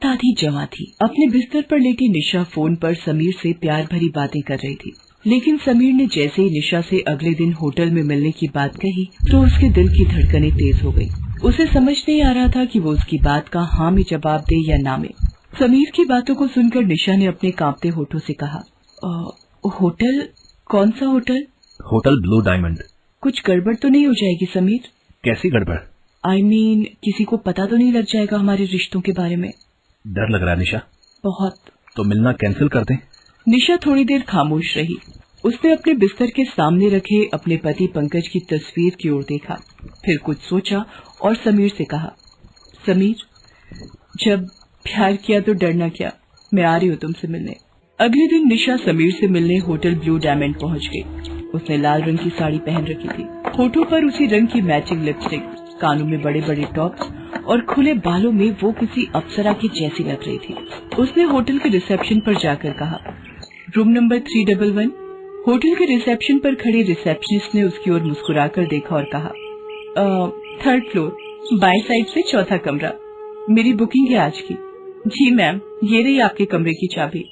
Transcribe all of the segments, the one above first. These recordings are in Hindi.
रात आधी जमा थी। अपने बिस्तर पर लेटी निशा फोन पर समीर से प्यार भरी बातें कर रही थी, लेकिन समीर ने जैसे ही निशा से अगले दिन होटल में मिलने की बात कही तो उसके दिल की धड़कनें तेज हो गई। उसे समझ नहीं आ रहा था कि वो उसकी बात का हाँ में जवाब दे या ना में। समीर की बातों को सुनकर निशा ने अपने कांपते होठों से कहा, होटल? कौन सा होटल? Hotel blue diamond. कुछ गड़बड़ तो नहीं हो जाएगी समीर? कैसी गड़बड़? किसी को पता तो नहीं लग जाएगा हमारे रिश्तों के बारे में? डर लग रहा है निशा। बहुत। तो मिलना कैंसिल कर दें? निशा थोड़ी देर खामोश रही। उसने अपने बिस्तर के सामने रखे अपने पति पंकज की तस्वीर की ओर देखा, फिर कुछ सोचा और समीर से कहा, समीर, जब प्यार किया तो डरना क्या, मैं आ रही हूँ तुमसे मिलने। अगले दिन निशा समीर से मिलने होटल ब्लू डायमंड पहुँच गई। उसने लाल रंग की साड़ी पहन रखी थी, होठों पर उसी रंग की मैचिंग लिपस्टिक, कानों में बड़े बड़े टॉप्स और खुले बालों में वो किसी अप्सरा की जैसी लग रही थी। उसने होटल के रिसेप्शन पर जाकर कहा, रूम नंबर 311। होटल के रिसेप्शन पर खड़ी रिसेप्शनिस्ट ने उसकी ओर मुस्कुराकर देखा और कहा, 3rd फ्लोर, बाएं साइड से 4था कमरा। मेरी बुकिंग है आज की। जी मैम, ये रही आपके कमरे की चाबी।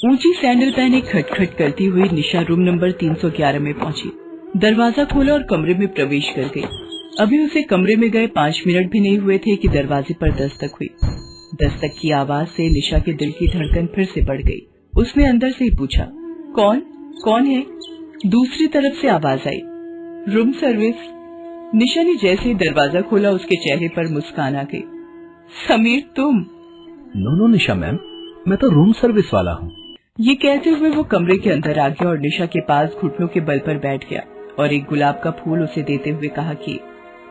ऊंची सैंडल पहने खटखट करती हुई निशा रूम नंबर 311 में पहुंची। दरवाजा खोला और कमरे में प्रवेश कर गई। अभी उसे कमरे में गए 5 मिनट भी नहीं हुए थे कि दरवाजे पर दस्तक हुई। दस्तक की आवाज से निशा के दिल की धड़कन फिर से बढ़ गई। उसने अंदर से ही पूछा, कौन है? दूसरी तरफ से आवाज आई, रूम सर्विस। निशा ने जैसे ही दरवाजा खोला उसके चेहरे पर मुस्कान आ गई। समीर तुम? नो निशा मैम, मैं तो रूम सर्विस वाला हूँ। ये कहते हुए वो कमरे के अंदर आ गया और निशा के पास घुटनों के बल पर बैठ गया और एक गुलाब का फूल उसे देते हुए कहा कि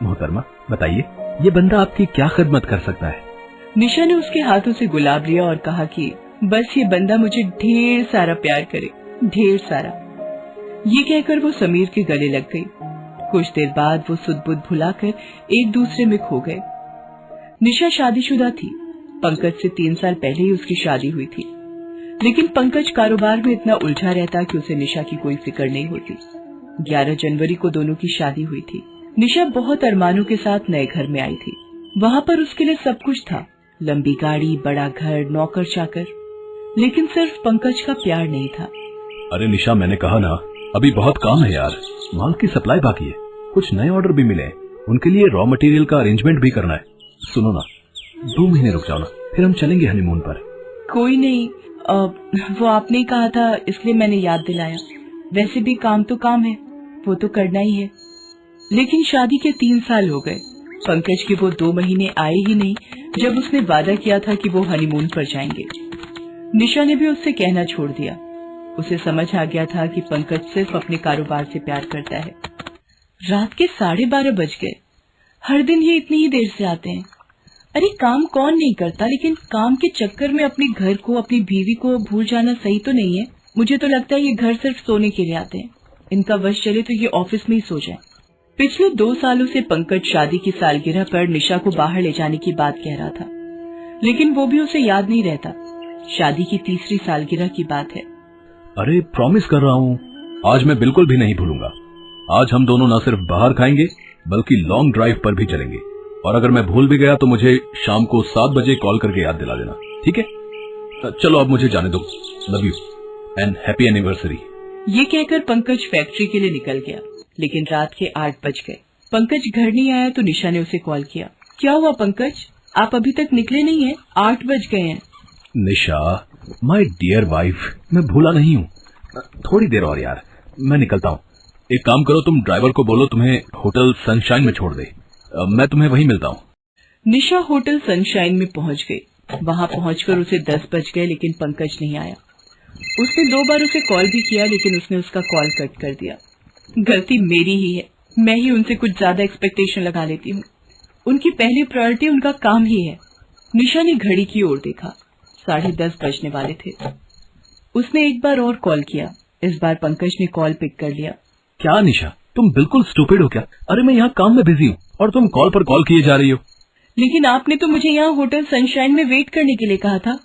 मोहतरमा बताइए, ये बंदा आपकी क्या खिदमत कर सकता है? निशा ने उसके हाथों से गुलाब लिया और कहा कि बस ये बंदा मुझे ढेर सारा प्यार करे, ढेर सारा। ये कहकर वो समीर के गले लग गई। कुछ देर बाद वो सुध बुध भुलाकर एक दूसरे में खो गए। निशा शादीशुदा थी। पंकज से 3 साल पहले ही उसकी शादी हुई थी, लेकिन पंकज कारोबार में इतना उलझा रहता कि उसे निशा की कोई फिक्र नहीं होती। 11 जनवरी को दोनों की शादी हुई थी। निशा बहुत अरमानों के साथ नए घर में आई थी। वहाँ पर उसके लिए सब कुछ था, लंबी गाड़ी, बड़ा घर, नौकर चाकर, लेकिन सिर्फ पंकज का प्यार नहीं था। अरे निशा, मैंने कहा ना, अभी बहुत काम है यार। माल की सप्लाई बाकी है, कुछ नए ऑर्डर भी मिले, उनके लिए रॉ मटेरियल का अरेंजमेंट भी करना है। सुनो ना, 2 महीने रुक जाओ ना, फिर हम चलेंगे हनीमून पर। कोई नहीं, वो आपने ही कहा था इसलिए मैंने याद दिलाया। वैसे भी काम तो काम है, वो तो करना ही है। लेकिन शादी के 3 साल हो गए। पंकज के वो 2 महीने आए ही नहीं जब उसने वादा किया था कि वो हनीमून पर जाएंगे। निशा ने भी उससे कहना छोड़ दिया। उसे समझ आ गया था कि पंकज सिर्फ अपने कारोबार से प्यार करता है। रात के 12:30 बज गए। हर दिन ये इतनी ही देर से आते हैं। अरे काम कौन नहीं करता, लेकिन काम के चक्कर में अपने घर को, अपनी बीवी को भूल जाना सही तो नहीं है। मुझे तो लगता है ये घर सिर्फ सोने के लिए आते हैं। इनका वश चले तो ये ऑफिस में ही सो जाए। पिछले 2 सालों से पंकज शादी की सालगिरह पर निशा को बाहर ले जाने की बात कह रहा था, लेकिन वो भी उसे याद नहीं रहता। शादी की 3री सालगिरह की बात है। अरे प्रॉमिस कर रहा हूँ, आज मैं बिल्कुल भी नहीं भूलूंगा। आज हम दोनों न सिर्फ बाहर खाएंगे बल्कि लॉन्ग ड्राइव पर भी चलेंगे। और अगर मैं भूल भी गया तो मुझे शाम को 7 बजे कॉल करके याद दिला देना, ठीक है? चलो अब मुझे जाने दो। Love you and happy anniversary. ये कहकर पंकज फैक्ट्री के लिए निकल गया, लेकिन रात के 8 बज गए। पंकज घर नहीं आया तो निशा ने उसे कॉल किया। क्या हुआ पंकज, आप अभी तक निकले नहीं हैं? 8 बज गए हैं। निशा, माय डियर वाइफ, मैं भूला नहीं हूँ। थोड़ी देर और यार, मैं निकलता हूँ। एक काम करो, तुम ड्राइवर को बोलो तुम्हें होटल सनशाइन में छोड़ दे। मैं तुम्हें वहीं मिलता हूँ। निशा होटल सनशाइन में पहुँच गई। वहाँ पहुँचकर उसे 10 बज गए, लेकिन पंकज नहीं आया। उसने 2 बार उसे कॉल भी किया, लेकिन उसने उसका कॉल कट कर दिया। गलती मेरी ही है, मैं ही उनसे कुछ ज्यादा एक्सपेक्टेशन लगा लेती हूँ। उनकी पहली प्रायोरिटी उनका काम ही है। निशा ने घड़ी की ओर देखा, 10:30 बजने वाले थे। उसने एक बार और कॉल किया। इस बार पंकज ने कॉल पिक कर लिया। क्या निशा, तुम बिल्कुल स्टूपिड हो क्या? अरे मैं यहाँ काम में बिजी हूँ और तुम कॉल पर कॉल किए जा रही हो। लेकिन आपने तो मुझे यहाँ होटल सनशाइन में वेट करने के लिए कहा था।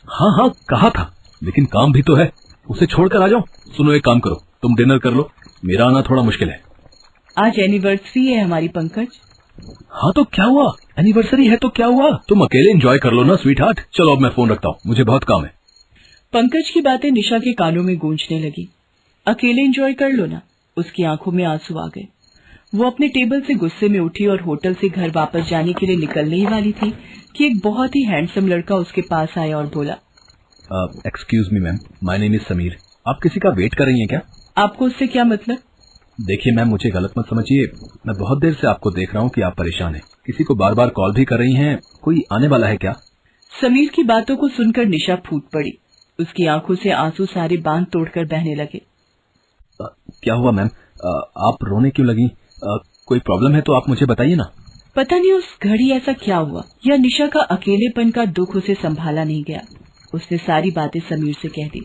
हाँ कहा था, लेकिन काम भी तो है, उसे छोड़कर आ जाओ। सुनो, एक काम करो, तुम डिनर कर लो, मेरा आना थोड़ा मुश्किल है। आज एनिवर्सरी है हमारी पंकज, हाँ तो क्या हुआ, एनिवर्सरी है तो क्या हुआ, तुम अकेले एंजॉय कर लो ना स्वीट हार्ट। चलो अब मैं फोन रखता हूँ, मुझे बहुत काम है। पंकज की बातें निशा के कानों में गूंजने लगी। अकेले एंजॉय कर लो ना। उसकी आंखों में आंसू आ गए। वो अपने टेबल से गुस्से में उठी और होटल से घर वापस जाने के लिए निकलने ही वाली थी कि एक बहुत ही हैंडसम लड़का उसके पास आया और बोला, excuse me ma'am, my name is Sameer. आप किसी का वेट कर रही हैं क्या? आपको उससे क्या मतलब? देखिए मैम, मुझे गलत मत समझिए, मैं बहुत देर से आपको देख रहा हूँ कि आप परेशान हैं, किसी को बार बार कॉल भी कर रही हैं, कोई आने वाला है क्या? समीर की बातों को सुनकर निशा फूट पड़ी। उसकी आंखों से आंसू सारे बांध तोड़कर बहने लगे। क्या हुआ मैम, आप रोने क्यों लगी? कोई प्रॉब्लम है तो आप मुझे बताइए ना। पता नहीं उस घड़ी ऐसा क्या हुआ, या निशा का अकेलेपन का दुख उसे संभाला नहीं गया। उसने सारी बातें समीर से कह दी।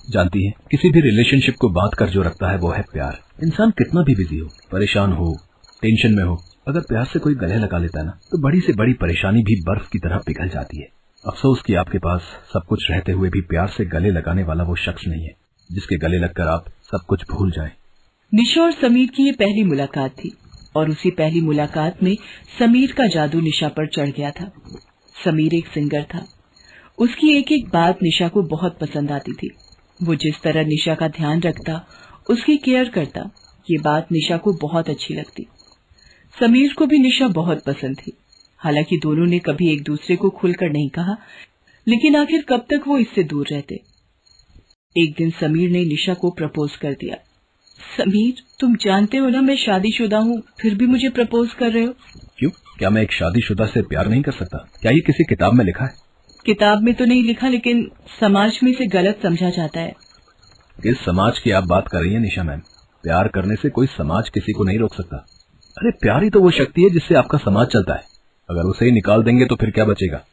जानती है, किसी भी रिलेशनशिप को बांध कर जो रखता है वो है प्यार। इंसान कितना भी बिजी हो, परेशान हो, टेंशन में हो, अगर प्यार से कोई गले लगा लेता है ना, तो बड़ी से बड़ी परेशानी भी बर्फ की तरह पिघल जाती है। अफसोस कि आपके पास सब कुछ रहते हुए भी प्यार से गले लगाने वाला वो शख्स नहीं है जिसके गले लगकर आप सब कुछ भूल जाएं। निशा और समीर की ये पहली मुलाकात थी और उसी पहली मुलाकात में समीर का जादू निशा पर चढ़ गया था। समीर एक सिंगर था। उसकी एक एक बात निशा को बहुत पसंद आती थी। वो जिस तरह निशा का ध्यान रखता, उसकी केयर करता, ये बात निशा को बहुत अच्छी लगती। समीर को भी निशा बहुत पसंद थी। हालांकि दोनों ने कभी एक दूसरे को खुलकर नहीं कहा, लेकिन आखिर कब तक वो इससे दूर रहते। एक दिन समीर ने निशा को प्रपोज कर दिया। समीर, तुम जानते हो ना मैं शादीशुदा हूँ, फिर भी मुझे प्रपोज कर रहे हो? क्यों, क्या मैं एक शादीशुदा से प्यार नहीं कर सकता? क्या ये किसी किताब में लिखा है? किताब में तो नहीं लिखा, लेकिन समाज में इसे गलत समझा जाता है। किस समाज की आप बात कर रही हैं निशा मैम? प्यार करने से कोई समाज किसी को नहीं रोक सकता। अरे प्यार ही तो वो शक्ति है जिससे आपका समाज चलता है। अगर उसे ही निकाल देंगे तो फिर क्या बचेगा?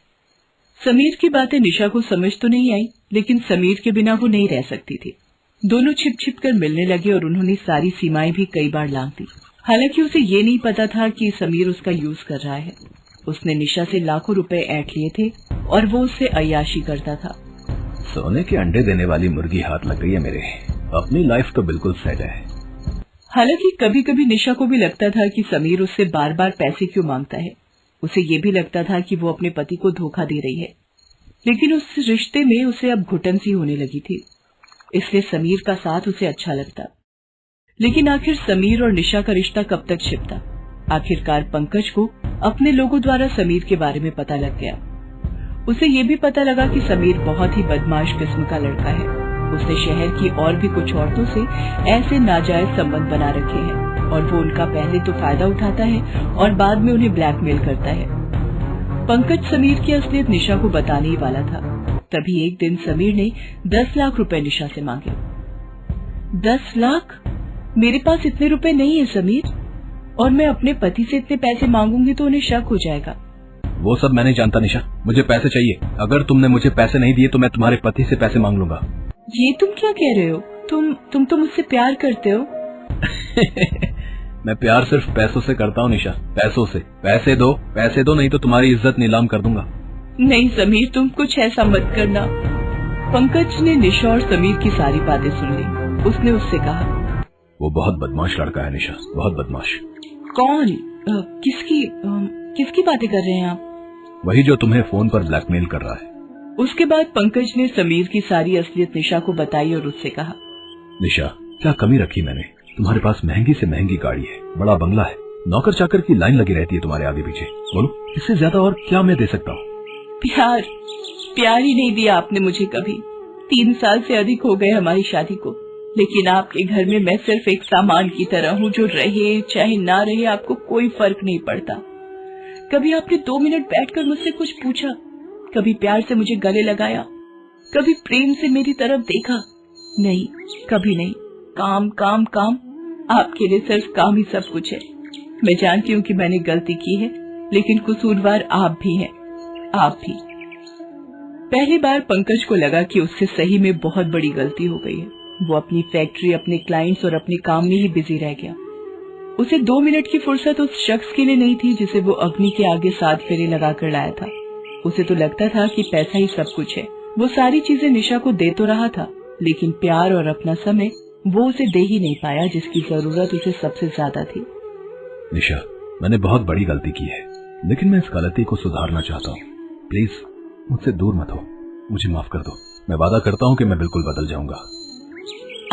समीर की बातें निशा को समझ तो नहीं आई, लेकिन समीर के बिना वो नहीं रह सकती थी। दोनों छिप छिप कर मिलने लगे और उन्होंने सारी सीमाएं भी कई बार लांघ दी। हालांकि उसे ये नहीं पता था कि समीर उसका यूज कर रहा है। उसने निशा से लाखों रुपए ऐंठ लिए थे और वो उससे अय्याशी करता था। सोने के अंडे देने वाली मुर्गी हाथ लग गई है मेरे। अपनी लाइफ तो बिल्कुल सेट है। हालांकि कभी कभी निशा को भी लगता था कि समीर उससे बार बार पैसे क्यों मांगता है। उसे ये भी लगता था कि वो अपने पति को धोखा दे रही है, लेकिन उस रिश्ते में उसे अब घुटन सी होने लगी थी। इसलिए समीर का साथ उसे अच्छा लगता। लेकिन आखिर समीर और निशा का रिश्ता कब तक छिपता? आखिरकार पंकज को अपने लोगों द्वारा समीर के बारे में पता लग गया। उसे ये भी पता लगा कि समीर बहुत ही बदमाश किस्म का लड़का है। उसने शहर की और भी कुछ औरतों से ऐसे नाजायज संबंध बना रखे हैं और वो उनका पहले तो फायदा उठाता है और बाद में उन्हें ब्लैकमेल करता है। पंकज समीर की असलियत निशा को बताने ही वाला था। तभी एक दिन समीर ने 10 लाख रुपए निशा से मांगे। 10 लाख? मेरे पास इतने रुपए नहीं है समीर, और मैं अपने पति से इतने पैसे मांगूंगी तो उन्हें शक हो जाएगा। वो सब मैं नहीं जानता निशा, मुझे पैसे चाहिए। अगर तुमने मुझे पैसे नहीं दिए तो मैं तुम्हारे पति से पैसे मांग लूंगा। ये तुम क्या कह रहे हो? तुम तो मुझसे प्यार करते हो। मैं प्यार सिर्फ पैसों से करता हूँ निशा, पैसों से। पैसे दो नहीं तो तुम्हारी इज्जत नीलाम कर दूंगा। नहीं समीर, तुम कुछ ऐसा मत करना। पंकज ने निशा और समीर की सारी बातें सुन ली। उसने उससे कहा, वो बहुत बदमाश लड़का है निशा, बहुत बदमाश। कौन? किसकी बातें कर रहे हैं आप? वही जो तुम्हें फोन पर ब्लैकमेल कर रहा है। उसके बाद पंकज ने समीर की सारी असलियत निशा को बताई और उससे कहा, निशा, क्या कमी रखी मैंने? तुम्हारे पास महंगी से महंगी गाड़ी है, बड़ा बंगला है, नौकर चाकर की लाइन लगी रहती है तुम्हारे आगे पीछे। बोलो, इससे ज्यादा और क्या मैं दे सकता हूँ? प्यार ही नहीं दिया आपने मुझे कभी। 3 साल से अधिक हो गए हमारी शादी को, लेकिन आपके घर में मैं सिर्फ एक सामान की तरह हूँ जो रहे चाहे ना रहे आपको कोई फर्क नहीं पड़ता। कभी आपने 2 मिनट बैठकर मुझसे कुछ पूछा? कभी प्यार से मुझे गले लगाया? कभी प्रेम से मेरी तरफ देखा? नहीं, कभी नहीं। काम काम काम। आपके लिए सिर्फ काम ही सब कुछ है। मैं जानती हूँ कि मैंने गलती की है, लेकिन कसूरवार आप भी हैं, आप भी। पहली बार पंकज को लगा कि उससे सही में बहुत बड़ी गलती हो गई है। वो अपनी फैक्ट्री, अपने क्लाइंट्स और अपने काम में ही बिजी रह गया। उसे 2 मिनट की फुर्सत उस शख्स के लिए नहीं थी जिसे वो अग्नि के आगे 7 फेरे लगाकर लाया था। उसे तो लगता था कि पैसा ही सब कुछ है। वो सारी चीजें निशा को दे तो रहा था, लेकिन प्यार और अपना समय वो उसे दे ही नहीं पाया जिसकी जरूरत उसे सबसे ज्यादा थी। निशा, मैंने बहुत बड़ी गलती की है, लेकिन मैं इस गलती को सुधारना चाहता हूँ। प्लीज मुझसे दूर मत हो, मुझे माफ कर दो। मैं वादा करता हूँ कि मैं बिल्कुल बदल जाऊंगा।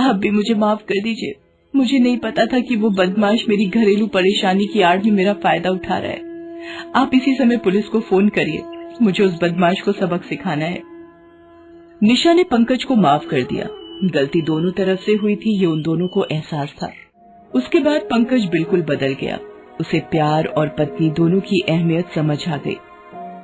आप भी मुझे माफ कर दीजिए। मुझे नहीं पता था कि वो बदमाश मेरी घरेलू परेशानी की आड़ में मेरा फायदा उठा रहा है। आप इसी समय पुलिस को फोन करिए, मुझे उस बदमाश को सबक सिखाना है। निशा ने पंकज को माफ कर दिया। गलती दोनों तरफ से हुई थी, ये उन दोनों को एहसास था। उसके बाद पंकज बिल्कुल बदल गया। उसे प्यार और पत्नी दोनों की अहमियत समझ आ गई।